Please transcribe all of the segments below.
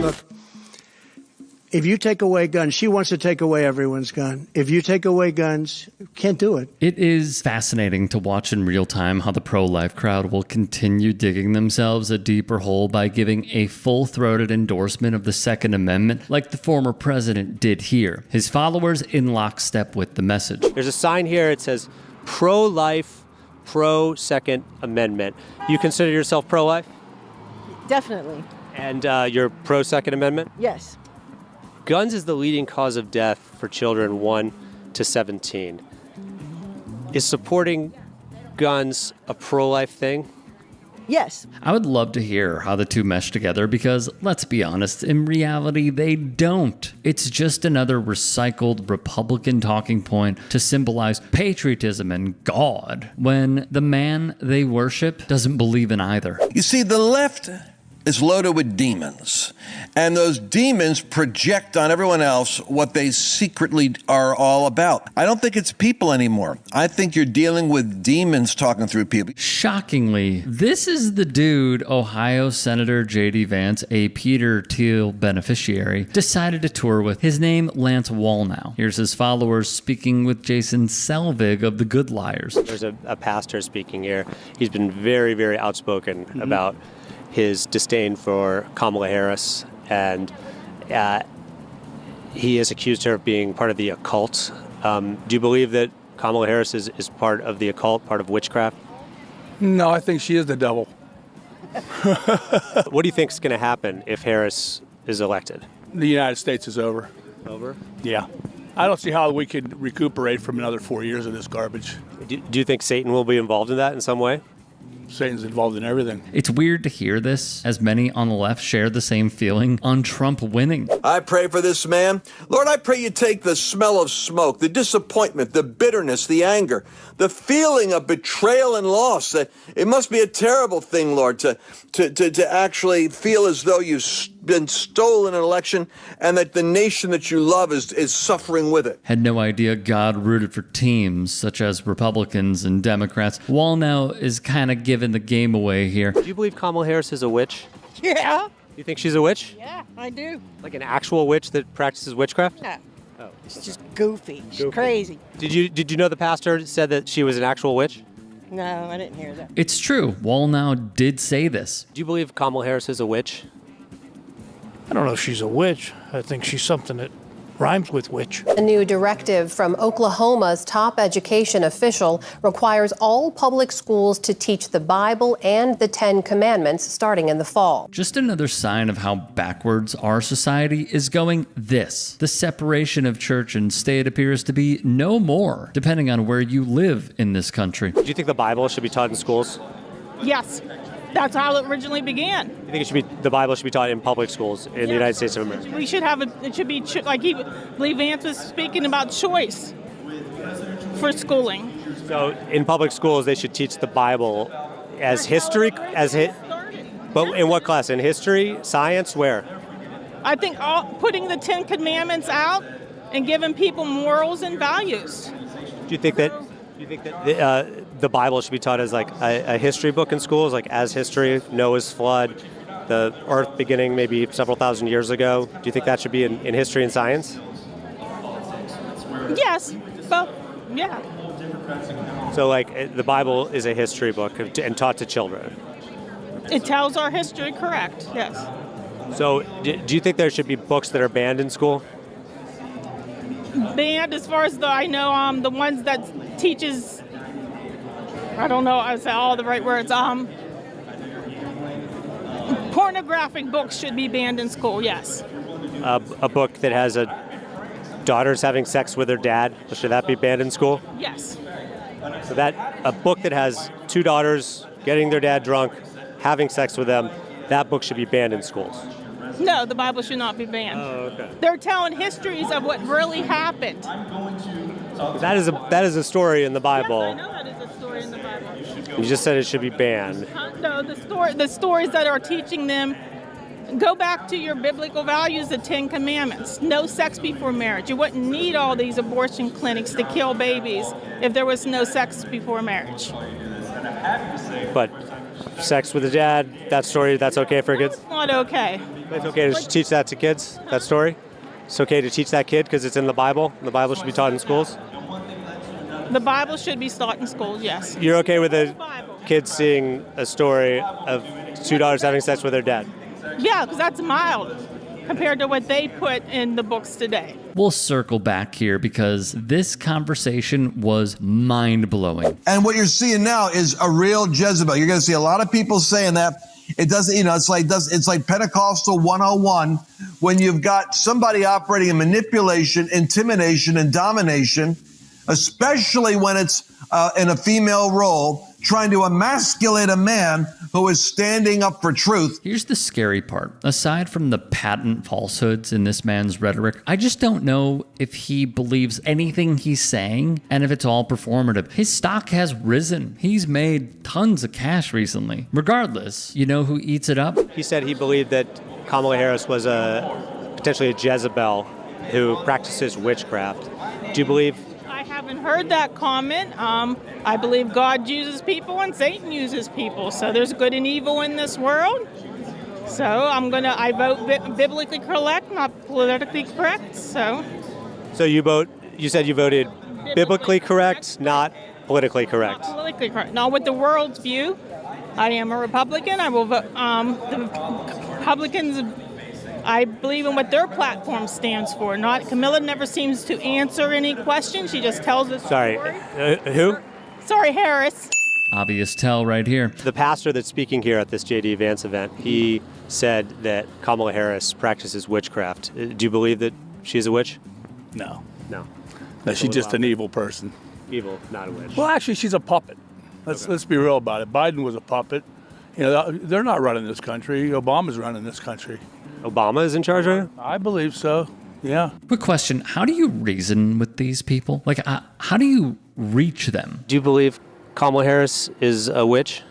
Look, if you take away guns, she wants to take away everyone's gun. If you take away guns, can't do it. It is fascinating to watch in real time how the pro-life crowd will continue digging themselves a deeper hole by giving a full-throated endorsement of the Second Amendment like the former president did here. His followers in lockstep with the message. There's a sign here. It says pro-life, pro-Second Amendment. You consider yourself pro-life? Definitely. And you're pro-Second Amendment? Yes. Guns is the leading cause of death for children 1 to 17. Is supporting guns a pro-life thing? Yes. I would love to hear how the two mesh together because, let's be honest, in reality, they don't. It's just another recycled Republican talking point to symbolize patriotism and God when the man they worship doesn't believe in either. You see, the left is loaded with demons, and those demons project on everyone else what they secretly are all about. I don't think it's people anymore. I think you're dealing with demons talking through people. Shockingly, this is the dude Ohio Senator J.D. Vance, a Peter Thiel beneficiary, decided to tour with. His name, Lance Wallnau. Here's his followers speaking with Jason Selvig of the Good Liars. There's a pastor speaking here. He's been very, very outspoken about his disdain for Kamala Harris, and he has accused her of being part of the occult. Do you believe that Kamala Harris is part of the occult, part of witchcraft? No, I think she is the devil. What do you think is going to happen if Harris is elected? The United States is over. Over? Yeah. I don't see how we could recuperate from another 4 years of this garbage. Do you think Satan will be involved in that in some way? Satan's involved in everything. It's weird to hear this, as many on the left share the same feeling on Trump winning. I pray for this man. Lord, I pray you take the smell of smoke, the disappointment, the bitterness, the anger, the feeling of betrayal and loss. That it must be a terrible thing, Lord, to actually feel as though you've been stolen an election and that the nation that you love is suffering with it. Had no idea God rooted for teams such as Republicans and Democrats. Wallnau is kind of giving the game away here. Do you believe Kamala Harris is a witch? Yeah. You think she's a witch? Yeah, I do. Like an actual witch that practices witchcraft? No. Oh. She's just goofy. She's crazy. Did you know the pastor said that she was an actual witch? No, I didn't hear that. It's true. Wallnau did say this. Do you believe Kamala Harris is a witch? I don't know if she's a witch. I think she's something that rhymes with witch. A new directive from Oklahoma's top education official requires all public schools to teach the Bible and the Ten Commandments starting in the fall. Just another sign of how backwards our society is going. This. The separation of church and state appears to be no more, depending on where you live in this country. Do you think the Bible should be taught in schools? Yes. That's how it originally began. You think the Bible should be taught in public schools in the United States of America? We should have it should be like Vance was speaking about choice for schooling. So in public schools, they should teach the Bible as history, but in what class? In history, science, where? I think putting the Ten Commandments out and giving people morals and values. Do you think that the Bible should be taught as like a history book in schools, like as history, Noah's flood, the earth beginning maybe several thousand years ago? Do you think that should be in history and science? Yes, well, yeah. So like the Bible is a history book and taught to children. It tells our history, correct, yes. So do you think there should be books that are banned in school? Banned, as far as I know, the ones that teaches, I don't know, I say all the right words, pornographic books should be banned in school, yes. A book that has daughters having sex with their dad, should that be banned in school? Yes. So a book that has two daughters getting their dad drunk, having sex with them, that book should be banned in schools. No, the Bible should not be banned. Oh, okay. They're telling histories of what really happened. That is a story in the Bible. Yes, I know that is a story in the Bible. You just said it should be banned. No, the stories that are teaching them, go back to your biblical values, the Ten Commandments. No sex before marriage. You wouldn't need all these abortion clinics to kill babies if there was no sex before marriage. But sex with a dad, that story, that's okay for kids? It's not okay. It's okay to teach that to kids, that story? It's okay to teach that kid because it's in the Bible? The Bible should be taught in schools? The Bible should be taught in schools, yes. You're okay with the kids seeing a story of two daughters having sex with their dad? Yeah, because that's mild compared to what they put in the books today. We'll circle back here because this conversation was mind-blowing. And what you're seeing now is a real Jezebel. You're going to see a lot of people saying that. It doesn't, it's like Pentecostal 101 when you've got somebody operating in manipulation, intimidation, and domination, especially when it's in a female role, trying to emasculate a man who is standing up for truth. Here's the scary part. Aside from the patent falsehoods in this man's rhetoric, I just don't know if he believes anything he's saying and if it's all performative. His stock has risen. He's made tons of cash recently. Regardless, you know who eats it up? He said he believed that Kamala Harris was potentially a Jezebel who practices witchcraft. Do you believe? I haven't heard that comment. I believe God uses people and Satan uses people. So there's good and evil in this world. So I vote biblically correct, not politically correct. So you said you voted biblically correct, not politically correct. Not politically correct. Now with the world's view, I am a Republican. I will vote. The Republicans, I believe in what their platform stands for. Camilla never seems to answer any questions. She just tells us. Sorry, who? Sorry, Harris. Obvious tell right here. The pastor that's speaking here at this J.D. Vance event, he said that Kamala Harris practices witchcraft. Do you believe that she's a witch? No. No. No, she's just an evil person. Evil, not a witch. Well, actually, she's a puppet. Let's be real about it. Biden was a puppet. You know, they're not running this country. Obama's running this country. Obama is in charge right now? I believe so. Yeah. Quick question. How do you reason with these people? Like, how do you reach them? Do you believe Kamala Harris is a witch?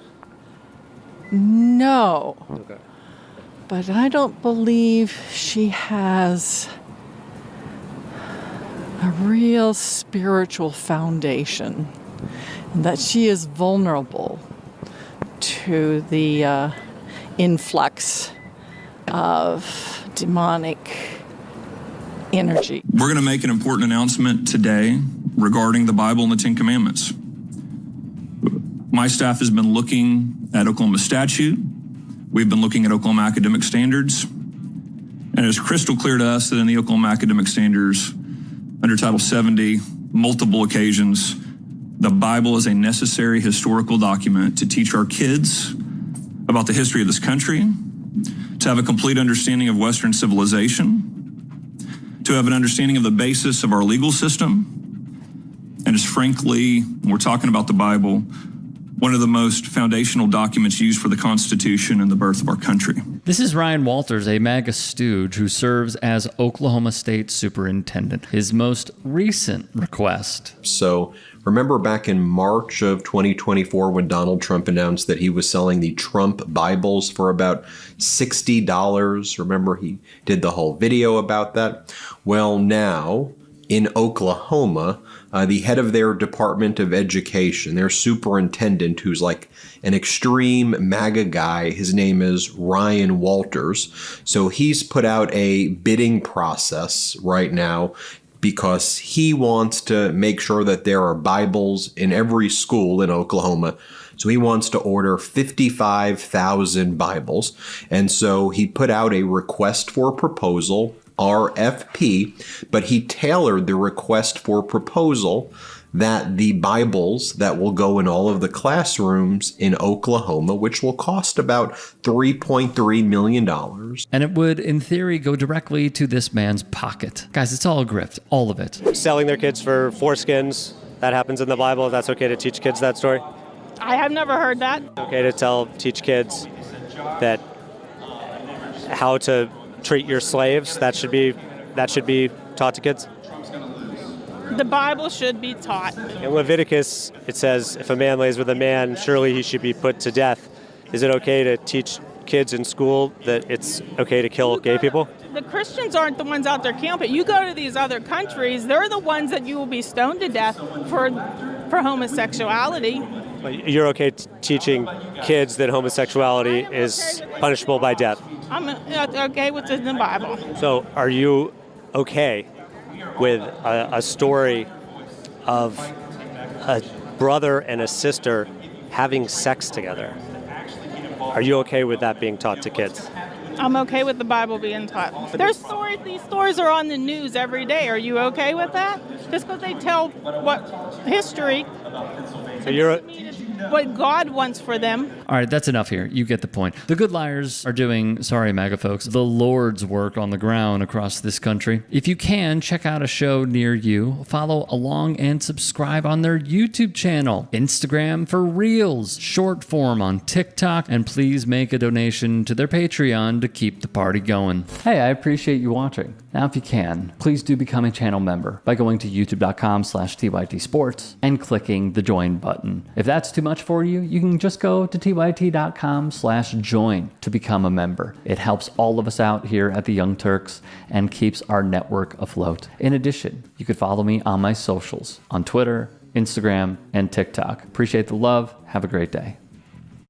No. Okay. But I don't believe she has a real spiritual foundation, and that she is vulnerable to the influx of demonic energy. We're going to make an important announcement today regarding the Bible and the Ten Commandments. My staff has been looking at Oklahoma statute. We've been looking at Oklahoma academic standards. And it's crystal clear to us that in the Oklahoma academic standards, under Title 70, multiple occasions, the Bible is a necessary historical document to teach our kids about the history of this country, to have a complete understanding of Western civilization, to have an understanding of the basis of our legal system, and is frankly, when we're talking about the Bible, one of the most foundational documents used for the Constitution and the birth of our country. This is Ryan Walters, a MAGA stooge who serves as Oklahoma State Superintendent. His most recent request. So remember back in March of 2024 when Donald Trump announced that he was selling the Trump Bibles for about $60? Remember he did the whole video about that? Well, now in Oklahoma, the head of their Department of Education, their superintendent, who's like an extreme MAGA guy, his name is Ryan Walters. So he's put out a bidding process right now because he wants to make sure that there are Bibles in every school in Oklahoma. So he wants to order 55,000 Bibles. And so he put out a request for proposal, RFP, but he tailored the request for proposal that the Bibles that will go in all of the classrooms in Oklahoma, which will cost about $3.3 million. And it would, in theory, go directly to this man's pocket. Guys, it's all a grift, all of it. Selling their kids for foreskins, that happens in the Bible. That's okay to teach kids that story? I have never heard that. Okay to teach kids that how to treat your slaves, that should be taught to kids? The Bible should be taught. In Leviticus, it says, if a man lays with a man, surely he should be put to death. Is it okay to teach kids in school that it's okay to kill gay people? The Christians aren't the ones out there camping. You go to these other countries, they're the ones that you will be stoned to death for homosexuality. You're okay teaching kids that homosexuality is punishable by death? I'm okay with it in the Bible. So are you okay with a story of a brother and a sister having sex together? Are you okay with that being taught to kids? I'm okay with the Bible being taught. These stories are on the news every day. Are you okay with that? Just because they tell what history, so you're what God wants for them. All right, that's enough here. You get the point. The good liars are doing, sorry, MAGA folks, the Lord's work on the ground across this country. If you can, check out a show near you, follow along, and subscribe on their YouTube channel, Instagram for Reels, short form on TikTok, and please make a donation to their Patreon to keep the party going. Hey, I appreciate you watching. Now, if you can, please do become a channel member by going to youtube.com/TYTsports and clicking the join button. If that's too much for you, you can just go to tyt.com/join to become a member. It helps all of us out here at the Young Turks and keeps our network afloat. In addition, you could follow me on my socials on Twitter, Instagram, and TikTok. Appreciate the love. Have a great day.